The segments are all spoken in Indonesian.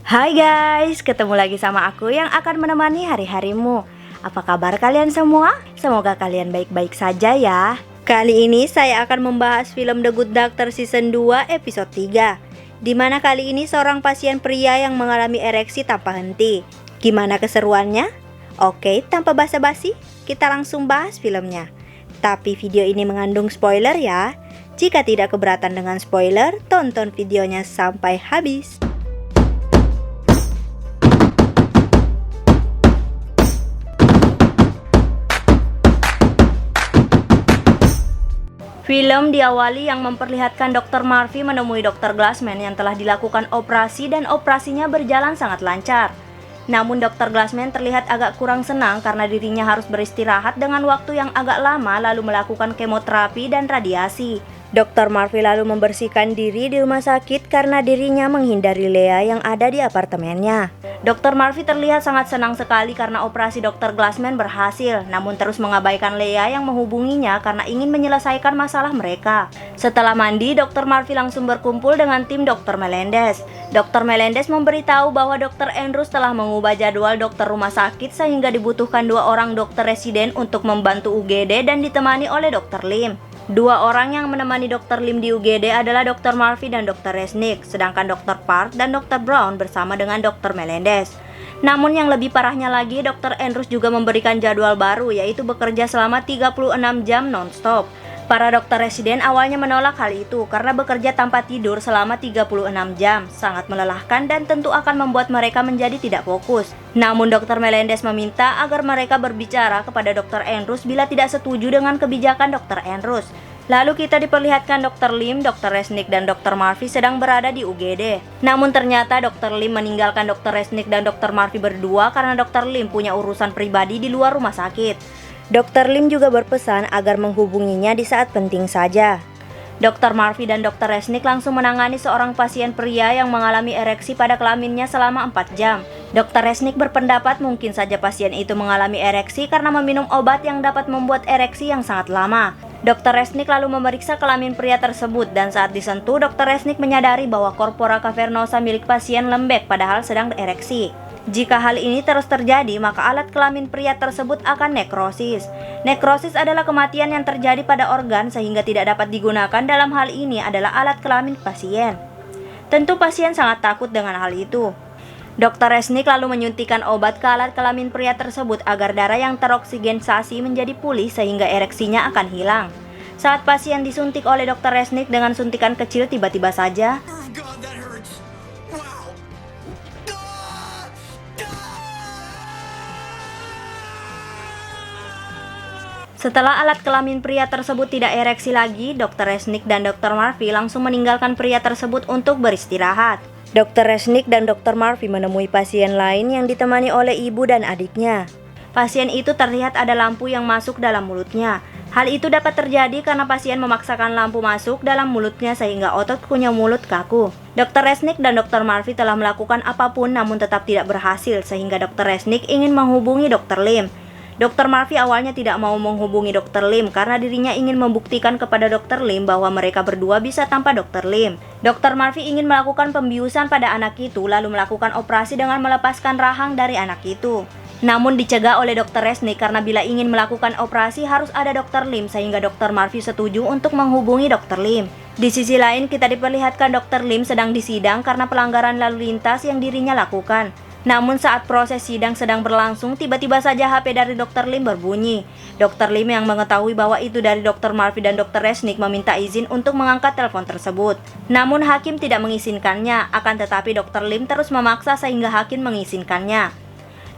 Hai guys, ketemu lagi sama aku yang akan menemani hari-harimu. Apa kabar kalian semua? Semoga kalian baik-baik saja ya. Kali ini saya akan membahas film The Good Doctor Season 2 episode 3, dimana kali ini seorang pasien pria yang mengalami ereksi tanpa henti. Gimana keseruannya? Oke, tanpa basa-basi, kita langsung bahas filmnya. Tapi video ini mengandung spoiler ya. Jika tidak keberatan dengan spoiler, tonton videonya sampai habis. Film diawali yang memperlihatkan Dr. Murphy menemui Dr. Glassman yang telah dilakukan operasi dan operasinya berjalan sangat lancar. Namun Dr. Glassman terlihat agak kurang senang karena dirinya harus beristirahat dengan waktu yang agak lama lalu melakukan kemoterapi dan radiasi. Dr. Murphy lalu membersihkan diri di rumah sakit karena dirinya menghindari Lea yang ada di apartemennya. Dr. Murphy terlihat sangat senang sekali karena operasi Dr. Glassman berhasil, namun terus mengabaikan Lea yang menghubunginya karena ingin menyelesaikan masalah mereka. Setelah mandi, Dr. Murphy langsung berkumpul dengan tim Dr. Melendez. Dr. Melendez memberitahu bahwa Dr. Andrews telah mengubah jadwal dokter rumah sakit sehingga dibutuhkan 2 orang dokter residen untuk membantu UGD dan ditemani oleh Dr. Lim. 2 orang yang menemani Dr. Lim di UGD adalah Dr. Murphy dan Dr. Resnick, sedangkan Dr. Park dan Dr. Brown bersama dengan Dr. Melendez. Namun yang lebih parahnya lagi, Dr. Andrews juga memberikan jadwal baru, yaitu bekerja selama 36 jam non-stop. Para dokter residen awalnya menolak hal itu karena bekerja tanpa tidur selama 36 jam, sangat melelahkan dan tentu akan membuat mereka menjadi tidak fokus. Namun Dr. Melendez meminta agar mereka berbicara kepada Dr. Andrews bila tidak setuju dengan kebijakan Dr. Andrews. Lalu kita diperlihatkan Dr. Lim, Dr. Resnick, dan Dr. Murphy sedang berada di UGD. Namun ternyata Dr. Lim meninggalkan Dr. Resnick dan Dr. Murphy berdua karena Dr. Lim punya urusan pribadi di luar rumah sakit. Dr. Lim juga berpesan agar menghubunginya di saat penting saja. Dr. Murphy dan Dr. Resnick langsung menangani seorang pasien pria yang mengalami ereksi pada kelaminnya selama 4 jam. Dr. Resnick berpendapat mungkin saja pasien itu mengalami ereksi karena meminum obat yang dapat membuat ereksi yang sangat lama. Dr. Resnick lalu memeriksa kelamin pria tersebut dan saat disentuh, Dr. Resnick menyadari bahwa corpora cavernosa milik pasien lembek padahal sedang ereksi. Jika hal ini terus terjadi, maka alat kelamin pria tersebut akan nekrosis. Nekrosis adalah kematian yang terjadi pada organ sehingga tidak dapat digunakan. Dalam hal ini adalah alat kelamin pasien. Tentu pasien sangat takut dengan hal itu. Dr. Resnick lalu menyuntikkan obat ke alat kelamin pria tersebut agar darah yang teroksigenisasi menjadi pulih sehingga ereksinya akan hilang. Saat pasien disuntik oleh Dr. Resnick dengan suntikan kecil, tiba-tiba saja setelah alat kelamin pria tersebut tidak ereksi lagi, Dr. Resnick dan Dr. Murphy langsung meninggalkan pria tersebut untuk beristirahat. Dr. Resnick dan Dr. Murphy menemui pasien lain yang ditemani oleh ibu dan adiknya. Pasien itu terlihat ada lampu yang masuk dalam mulutnya. Hal itu dapat terjadi karena pasien memaksakan lampu masuk dalam mulutnya sehingga otot kunyah mulut kaku. Dr. Resnick dan Dr. Murphy telah melakukan apapun namun tetap tidak berhasil sehingga Dr. Resnick ingin menghubungi Dr. Lim. Dr. Murphy awalnya tidak mau menghubungi Dr. Lim karena dirinya ingin membuktikan kepada Dr. Lim bahwa mereka berdua bisa tanpa Dr. Lim. Dr. Murphy ingin melakukan pembiusan pada anak itu lalu melakukan operasi dengan melepaskan rahang dari anak itu. Namun dicegah oleh Dr. Resnick karena bila ingin melakukan operasi harus ada Dr. Lim sehingga Dr. Murphy setuju untuk menghubungi Dr. Lim. Di sisi lain kita diperlihatkan Dr. Lim sedang disidang karena pelanggaran lalu lintas yang dirinya lakukan. Namun saat proses sidang sedang berlangsung, tiba-tiba saja HP dari Dr. Lim berbunyi. Dr. Lim yang mengetahui bahwa itu dari Dr. Murphy dan Dr. Resnick meminta izin untuk mengangkat telepon tersebut. Namun hakim tidak mengizinkannya, akan tetapi Dr. Lim terus memaksa sehingga hakim mengizinkannya.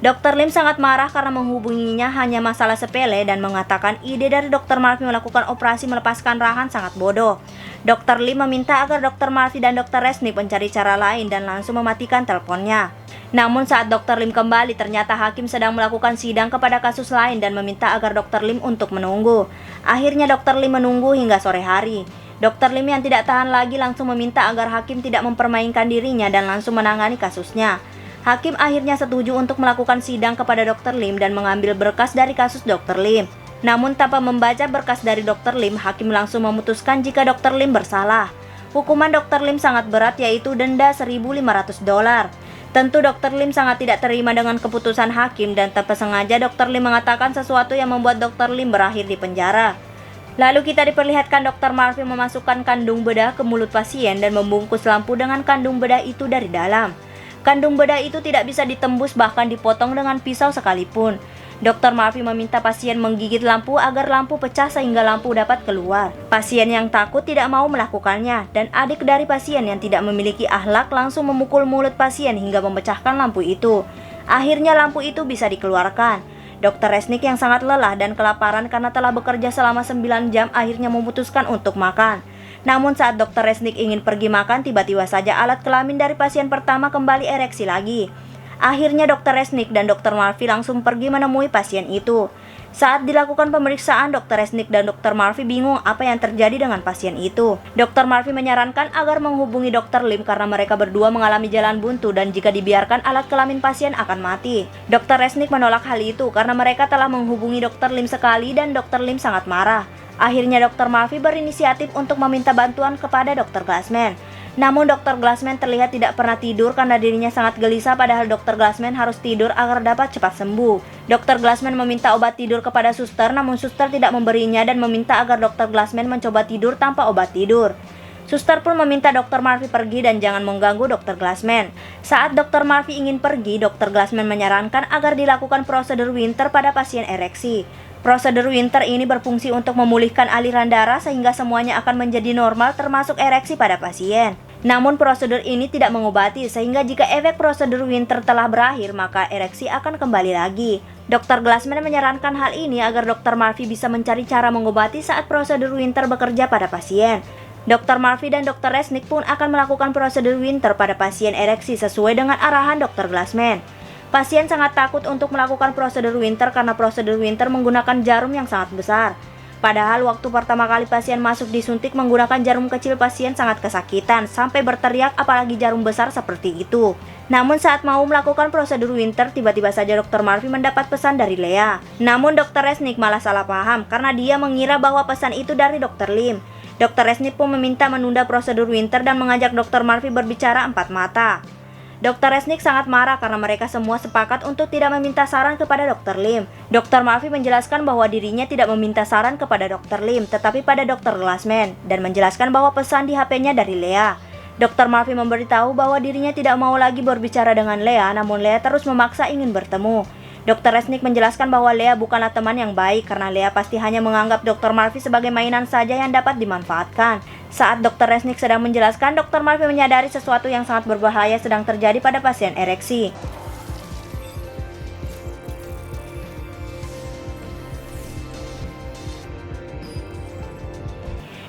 Dr. Lim sangat marah karena menghubunginya hanya masalah sepele dan mengatakan ide dari Dr. Murphy melakukan operasi melepaskan rahang sangat bodoh. Dr. Lim meminta agar Dr. Murphy dan Dr. Resnick mencari cara lain dan langsung mematikan teleponnya. Namun saat Dr. Lim kembali, ternyata hakim sedang melakukan sidang kepada kasus lain dan meminta agar Dr. Lim untuk menunggu. Akhirnya Dr. Lim menunggu hingga sore hari. Dr. Lim yang tidak tahan lagi langsung meminta agar hakim tidak mempermainkan dirinya dan langsung menangani kasusnya. Hakim akhirnya setuju untuk melakukan sidang kepada Dr. Lim dan mengambil berkas dari kasus Dr. Lim. Namun tanpa membaca berkas dari Dr. Lim, hakim langsung memutuskan jika Dr. Lim bersalah. Hukuman Dr. Lim sangat berat, yaitu denda $1.500. Tentu Dr. Lim sangat tidak terima dengan keputusan hakim dan tanpa sengaja Dr. Lim mengatakan sesuatu yang membuat Dr. Lim berakhir di penjara. Lalu kita diperlihatkan Dr. Murphy memasukkan kandung bedah ke mulut pasien dan membungkus lampu dengan kandung bedah itu dari dalam. Kandung bedah itu tidak bisa ditembus bahkan dipotong dengan pisau sekalipun. Dr. Murphy meminta pasien menggigit lampu agar lampu pecah sehingga lampu dapat keluar. Pasien yang takut tidak mau melakukannya dan adik dari pasien yang tidak memiliki akhlak langsung memukul mulut pasien hingga memecahkan lampu itu. Akhirnya lampu itu bisa dikeluarkan. Dr. Resnik yang sangat lelah dan kelaparan karena telah bekerja selama 9 jam akhirnya memutuskan untuk makan. Namun saat Dr. Resnik ingin pergi makan, tiba-tiba saja alat kelamin dari pasien pertama kembali ereksi lagi. Akhirnya Dr. Resnik dan Dr. Murphy langsung pergi menemui pasien itu. Saat dilakukan pemeriksaan, Dr. Resnik dan Dr. Murphy bingung apa yang terjadi dengan pasien itu. Dr. Murphy menyarankan agar menghubungi Dr. Lim karena mereka berdua mengalami jalan buntu dan jika dibiarkan alat kelamin pasien akan mati. Dr. Resnik menolak hal itu karena mereka telah menghubungi Dr. Lim sekali dan Dr. Lim sangat marah. Akhirnya Dr. Murphy berinisiatif untuk meminta bantuan kepada Dr. Glassman. Namun Dr. Glassman terlihat tidak pernah tidur karena dirinya sangat gelisah padahal Dr. Glassman harus tidur agar dapat cepat sembuh. Dr. Glassman meminta obat tidur kepada suster namun suster tidak memberinya dan meminta agar Dr. Glassman mencoba tidur tanpa obat tidur. Suster pun meminta Dr. Murphy pergi dan jangan mengganggu Dr. Glassman. Saat Dr. Murphy ingin pergi, Dr. Glassman menyarankan agar dilakukan prosedur Winter pada pasien ereksi. Prosedur Winter ini berfungsi untuk memulihkan aliran darah sehingga semuanya akan menjadi normal termasuk ereksi pada pasien. Namun prosedur ini tidak mengobati sehingga jika efek prosedur Winter telah berakhir maka ereksi akan kembali lagi. Dr. Glassman menyarankan hal ini agar Dr. Murphy bisa mencari cara mengobati saat prosedur Winter bekerja pada pasien. Dr. Murphy dan Dr. Resnik pun akan melakukan prosedur Winter pada pasien ereksi sesuai dengan arahan Dr. Glassman. Pasien sangat takut untuk melakukan prosedur Winter karena prosedur Winter menggunakan jarum yang sangat besar. Padahal waktu pertama kali pasien masuk disuntik menggunakan jarum kecil, pasien sangat kesakitan sampai berteriak apalagi jarum besar seperti itu. Namun saat mau melakukan prosedur Winter, tiba-tiba saja Dr. Murphy mendapat pesan dari Lea. Namun Dr. Resnik malah salah paham karena dia mengira bahwa pesan itu dari Dr. Lim. Dr. Resnik pun meminta menunda prosedur Winter dan mengajak Dr. Murphy berbicara empat mata. Dr. Resnik sangat marah karena mereka semua sepakat untuk tidak meminta saran kepada Dr. Lim. Dr. Murphy menjelaskan bahwa dirinya tidak meminta saran kepada Dr. Lim, tetapi pada Dr. Glassman, dan menjelaskan bahwa pesan di HP-nya dari Lea. Dr. Murphy memberitahu bahwa dirinya tidak mau lagi berbicara dengan Lea, namun Lea terus memaksa ingin bertemu. Dr. Resnik menjelaskan bahwa Lea bukanlah teman yang baik karena Lea pasti hanya menganggap Dr. Murphy sebagai mainan saja yang dapat dimanfaatkan. Saat Dr. Resnik sedang menjelaskan, Dr. Murphy menyadari sesuatu yang sangat berbahaya sedang terjadi pada pasien ereksi.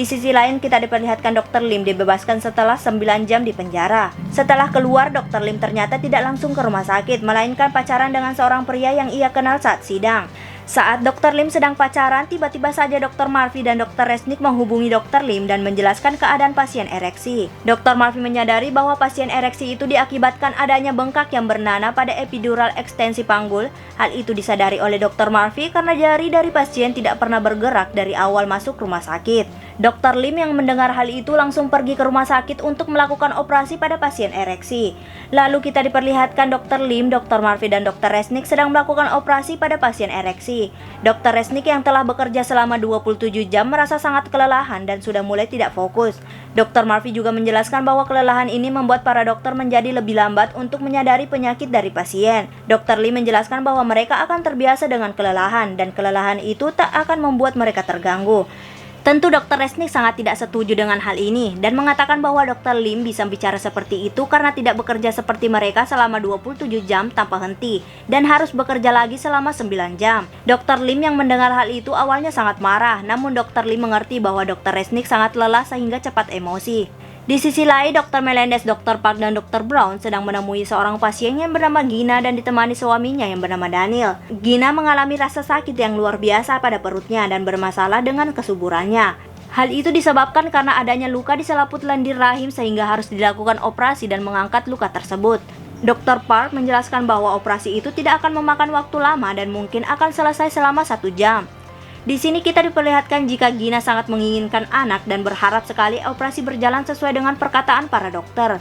Di sisi lain kita diperlihatkan Dr. Lim dibebaskan setelah 9 jam di penjara. Setelah keluar, Dr. Lim ternyata tidak langsung ke rumah sakit, melainkan pacaran dengan seorang pria yang ia kenal saat sidang. Saat Dr. Lim sedang pacaran, tiba-tiba saja Dr. Murphy dan Dr. Resnik menghubungi Dr. Lim dan menjelaskan keadaan pasien ereksi. Dr. Murphy menyadari bahwa pasien ereksi itu diakibatkan adanya bengkak yang bernanah pada epidural ekstensi panggul. Hal itu disadari oleh Dr. Murphy karena jari dari pasien tidak pernah bergerak dari awal masuk rumah sakit. Dr. Lim yang mendengar hal itu langsung pergi ke rumah sakit untuk melakukan operasi pada pasien ereksi. Lalu kita diperlihatkan Dr. Lim, Dr. Murphy, dan Dr. Resnik sedang melakukan operasi pada pasien ereksi. Dr. Resnik yang telah bekerja selama 27 jam merasa sangat kelelahan dan sudah mulai tidak fokus. Dr. Murphy juga menjelaskan bahwa kelelahan ini membuat para dokter menjadi lebih lambat untuk menyadari penyakit dari pasien. Dr. Lim menjelaskan bahwa mereka akan terbiasa dengan kelelahan dan kelelahan itu tak akan membuat mereka terganggu. Tentu Dr. Resnik sangat tidak setuju dengan hal ini dan mengatakan bahwa Dr. Lim bisa bicara seperti itu karena tidak bekerja seperti mereka selama 27 jam tanpa henti dan harus bekerja lagi selama 9 jam. Dr. Lim yang mendengar hal itu awalnya sangat marah, namun Dr. Lim mengerti bahwa Dr. Resnik sangat lelah sehingga cepat emosi. Di sisi lain, Dr. Melendez, Dr. Park, dan Dr. Brown sedang menemui seorang pasien yang bernama Gina dan ditemani suaminya yang bernama Daniel. Gina mengalami rasa sakit yang luar biasa pada perutnya dan bermasalah dengan kesuburannya. Hal itu disebabkan karena adanya luka di selaput lendir rahim sehingga harus dilakukan operasi dan mengangkat luka tersebut. Dr. Park menjelaskan bahwa operasi itu tidak akan memakan waktu lama dan mungkin akan selesai selama 1 jam. Di sini kita diperlihatkan jika Gina sangat menginginkan anak dan berharap sekali operasi berjalan sesuai dengan perkataan para dokter.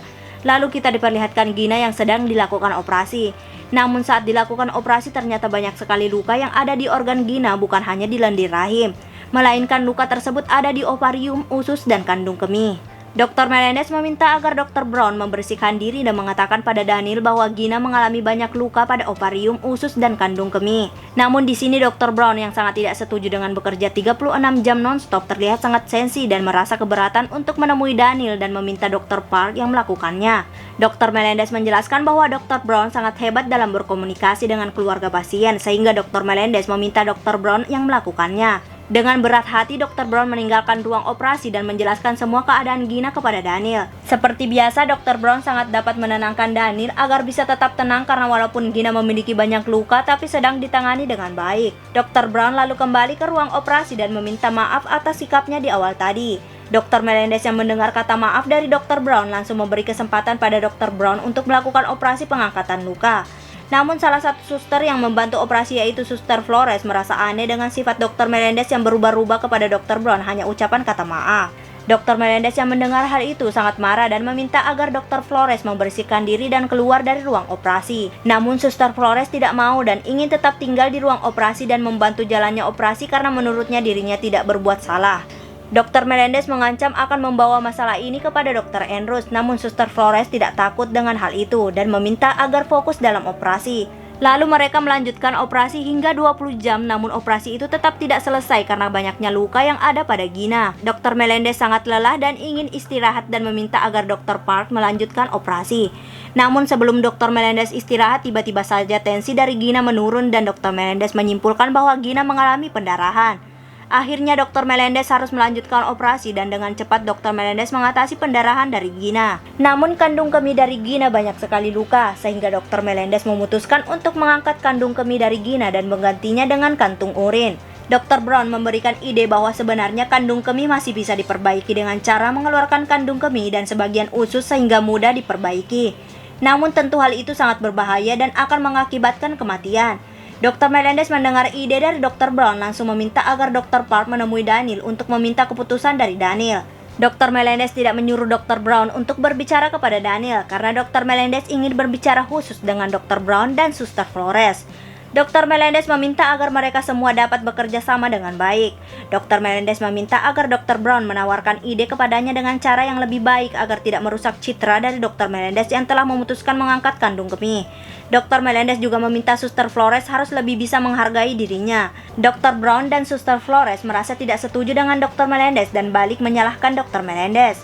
Lalu kita diperlihatkan Gina yang sedang dilakukan operasi. Namun saat dilakukan operasi ternyata banyak sekali luka yang ada di organ Gina, bukan hanya di lendir rahim, melainkan luka tersebut ada di ovarium, usus, dan kandung kemih. Dr. Melendez meminta agar Dr. Brown membersihkan diri dan mengatakan pada Daniel bahwa Gina mengalami banyak luka pada ovarium, usus, dan kandung kemih. Namun di sini Dr. Brown yang sangat tidak setuju dengan bekerja 36 jam non-stop terlihat sangat sensi dan merasa keberatan untuk menemui Daniel dan meminta Dr. Park yang melakukannya. Dr. Melendez menjelaskan bahwa Dr. Brown sangat hebat dalam berkomunikasi dengan keluarga pasien sehingga Dr. Melendez meminta Dr. Brown yang melakukannya. Dengan berat hati, Dr. Brown meninggalkan ruang operasi dan menjelaskan semua keadaan Gina kepada Daniel. Seperti biasa, Dr. Brown sangat dapat menenangkan Daniel agar bisa tetap tenang karena walaupun Gina memiliki banyak luka tapi sedang ditangani dengan baik. Dr. Brown lalu kembali ke ruang operasi dan meminta maaf atas sikapnya di awal tadi. Dr. Melendez yang mendengar kata maaf dari Dr. Brown langsung memberi kesempatan pada Dr. Brown untuk melakukan operasi pengangkatan luka. Namun salah satu suster yang membantu operasi yaitu Suster Flores merasa aneh dengan sifat Dr. Melendez yang berubah-ubah kepada Dr. Brown hanya ucapan kata maaf. Dr. Melendez yang mendengar hal itu sangat marah dan meminta agar Dr. Flores membersihkan diri dan keluar dari ruang operasi. Namun Suster Flores tidak mau dan ingin tetap tinggal di ruang operasi dan membantu jalannya operasi karena menurutnya dirinya tidak berbuat salah. Dr. Melendez mengancam akan membawa masalah ini kepada Dr. Andrews, namun Suster Flores tidak takut dengan hal itu dan meminta agar fokus dalam operasi. Lalu mereka melanjutkan operasi hingga 20 jam, namun operasi itu tetap tidak selesai karena banyaknya luka yang ada pada Gina. Dr. Melendez sangat lelah dan ingin istirahat dan meminta agar Dr. Park melanjutkan operasi. Namun sebelum Dr. Melendez istirahat, tiba-tiba saja tensi dari Gina menurun dan Dr. Melendez menyimpulkan bahwa Gina mengalami pendarahan. Akhirnya Dr. Melendez harus melanjutkan operasi dan dengan cepat Dr. Melendez mengatasi pendarahan dari Gina. Namun kandung kemih dari Gina banyak sekali luka sehingga Dr. Melendez memutuskan untuk mengangkat kandung kemih dari Gina dan menggantinya dengan kantung urin. Dr. Brown memberikan ide bahwa sebenarnya kandung kemih masih bisa diperbaiki dengan cara mengeluarkan kandung kemih dan sebagian usus sehingga mudah diperbaiki. Namun tentu hal itu sangat berbahaya dan akan mengakibatkan kematian. Dr. Melendez mendengar ide dari Dr. Brown langsung meminta agar Dr. Park menemui Daniel untuk meminta keputusan dari Daniel. Dr. Melendez tidak menyuruh Dr. Brown untuk berbicara kepada Daniel karena Dr. Melendez ingin berbicara khusus dengan Dr. Brown dan Suster Flores. Dr. Melendez meminta agar mereka semua dapat bekerja sama dengan baik. Dr. Melendez meminta agar Dr. Brown menawarkan ide kepadanya dengan cara yang lebih baik agar tidak merusak citra dari Dr. Melendez yang telah memutuskan mengangkat kandung kemih. Dr. Melendez juga meminta Suster Flores harus lebih bisa menghargai dirinya. Dr. Brown dan Suster Flores merasa tidak setuju dengan Dr. Melendez dan balik menyalahkan Dr. Melendez.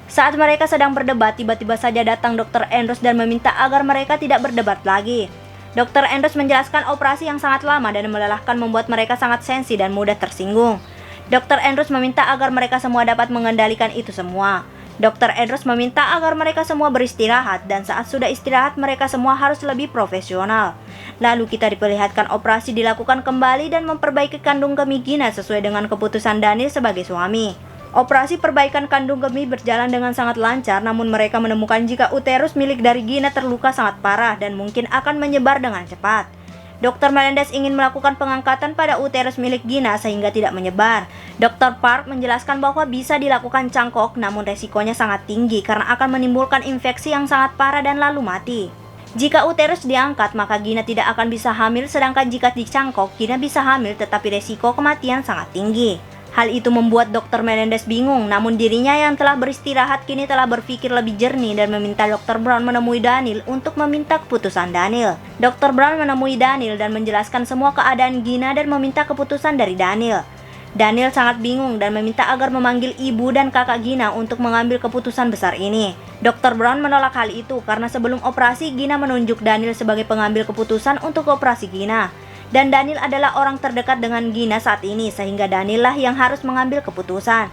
Saat mereka sedang berdebat, tiba-tiba saja datang Dr. Andrews dan meminta agar mereka tidak berdebat lagi. Dr. Andrews menjelaskan operasi yang sangat lama dan melelahkan membuat mereka sangat sensi dan mudah tersinggung. Dr. Andrews meminta agar mereka semua dapat mengendalikan itu semua. Dr. Andrews meminta agar mereka semua beristirahat dan saat sudah istirahat mereka semua harus lebih profesional. Lalu kita diperlihatkan operasi dilakukan kembali dan memperbaiki kandung kemih Gina sesuai dengan keputusan Daniel sebagai suami. Operasi perbaikan kandung kemih berjalan dengan sangat lancar, namun mereka menemukan jika uterus milik dari Gina terluka sangat parah dan mungkin akan menyebar dengan cepat. Dr. Melendez ingin melakukan pengangkatan pada uterus milik Gina sehingga tidak menyebar. Dr. Park menjelaskan bahwa bisa dilakukan cangkok, namun resikonya sangat tinggi karena akan menimbulkan infeksi yang sangat parah dan lalu mati. Jika uterus diangkat, maka Gina tidak akan bisa hamil, sedangkan jika dicangkok, Gina bisa hamil tetapi resiko kematian sangat tinggi. Hal itu membuat Dr. Melendez bingung, namun dirinya yang telah beristirahat kini telah berpikir lebih jernih dan meminta Dr. Brown menemui Daniel untuk meminta keputusan Daniel. Dr. Brown menemui Daniel dan menjelaskan semua keadaan Gina dan meminta keputusan dari Daniel. Daniel sangat bingung dan meminta agar memanggil ibu dan kakak Gina untuk mengambil keputusan besar ini. Dr. Brown menolak hal itu karena sebelum operasi Gina menunjuk Daniel sebagai pengambil keputusan untuk operasi Gina. Dan Daniel adalah orang terdekat dengan Gina saat ini sehingga Daniel lah yang harus mengambil keputusan.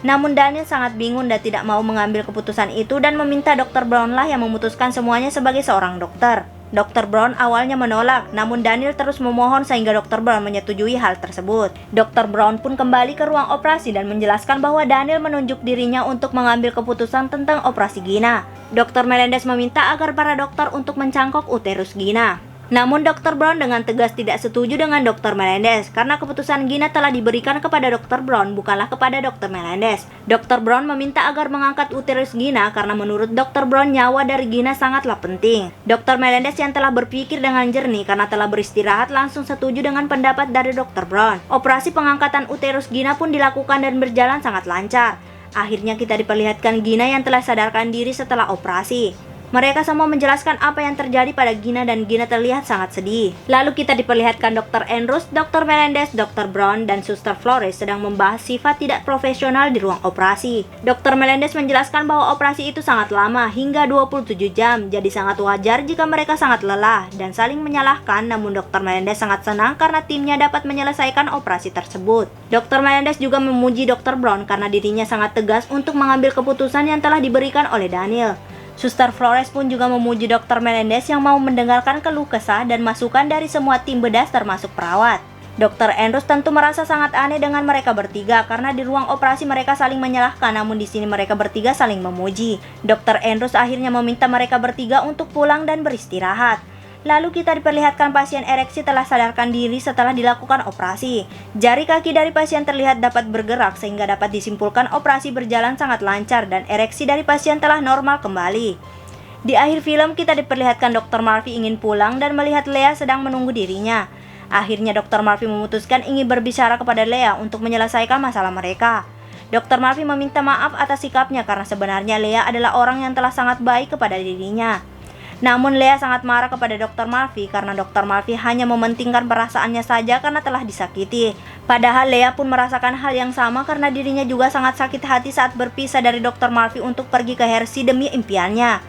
Namun Daniel sangat bingung dan tidak mau mengambil keputusan itu dan meminta Dr. Brown lah yang memutuskan semuanya sebagai seorang dokter. Dr. Brown awalnya menolak, namun Daniel terus memohon sehingga Dr. Brown menyetujui hal tersebut. Dr. Brown pun kembali ke ruang operasi dan menjelaskan bahwa Daniel menunjuk dirinya untuk mengambil keputusan tentang operasi Gina. Dr. Melendez meminta agar para dokter untuk mencangkok uterus Gina. Namun Dr. Brown dengan tegas tidak setuju dengan Dr. Melendez karena keputusan Gina telah diberikan kepada Dr. Brown bukanlah kepada Dr. Melendez. Dr. Brown meminta agar mengangkat uterus Gina karena menurut Dr. Brown nyawa dari Gina sangatlah penting. Dr. Melendez yang telah berpikir dengan jernih karena telah beristirahat langsung setuju dengan pendapat dari Dr. Brown. Operasi pengangkatan uterus Gina pun dilakukan dan berjalan sangat lancar. Akhirnya kita diperlihatkan Gina yang telah sadarkan diri setelah operasi. Mereka semua menjelaskan apa yang terjadi pada Gina dan Gina terlihat sangat sedih. Lalu kita diperlihatkan Dr. Andrews, Dr. Melendez, Dr. Brown, dan Suster Flores sedang membahas sifat tidak profesional di ruang operasi. Dr. Melendez menjelaskan bahwa operasi itu sangat lama, hingga 27 jam, jadi sangat wajar jika mereka sangat lelah dan saling menyalahkan, namun Dr. Melendez sangat senang karena timnya dapat menyelesaikan operasi tersebut. Dr. Melendez juga memuji Dr. Brown karena dirinya sangat tegas untuk mengambil keputusan yang telah diberikan oleh Daniel. Suster Flores pun juga memuji Dr. Melendez yang mau mendengarkan keluh kesah dan masukan dari semua tim bedah termasuk perawat. Dr. Andrews tentu merasa sangat aneh dengan mereka bertiga karena di ruang operasi mereka saling menyalahkan, namun di sini mereka bertiga saling memuji. Dr. Andrews akhirnya meminta mereka bertiga untuk pulang dan beristirahat. Lalu kita diperlihatkan pasien ereksi telah sadarkan diri setelah dilakukan operasi. Jari kaki dari pasien terlihat dapat bergerak sehingga dapat disimpulkan operasi berjalan sangat lancar dan ereksi dari pasien telah normal kembali. Di akhir film kita diperlihatkan Dr. Murphy ingin pulang dan melihat Lea sedang menunggu dirinya. Akhirnya Dr. Murphy memutuskan ingin berbicara kepada Lea untuk menyelesaikan masalah mereka. Dr. Murphy meminta maaf atas sikapnya karena sebenarnya Lea adalah orang yang telah sangat baik kepada dirinya. Namun Lea sangat marah kepada Dr. Murphy karena Dr. Murphy hanya mementingkan perasaannya saja karena telah disakiti. Padahal Lea pun merasakan hal yang sama karena dirinya juga sangat sakit hati saat berpisah dari Dr. Murphy untuk pergi ke Hershey demi impiannya.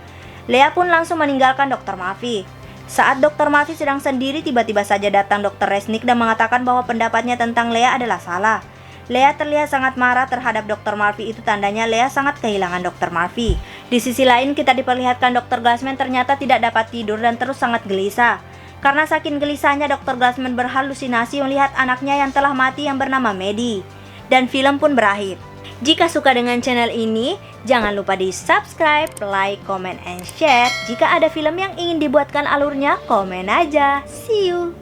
Lea pun langsung meninggalkan Dr. Murphy. Saat Dr. Murphy sedang sendiri, tiba-tiba saja datang Dr. Resnick dan mengatakan bahwa pendapatnya tentang Lea adalah salah. Lea terlihat sangat marah terhadap Dr. Murphy, itu tandanya Lea sangat kehilangan Dr. Murphy. Di sisi lain kita diperlihatkan Dr. Glassman ternyata tidak dapat tidur dan terus sangat gelisah. Karena saking gelisahnya Dr. Glassman berhalusinasi melihat anaknya yang telah mati yang bernama Maddie. Dan film pun berakhir. Jika suka dengan channel ini, jangan lupa di subscribe, like, comment, and share. Jika ada film yang ingin dibuatkan alurnya, komen aja. See you!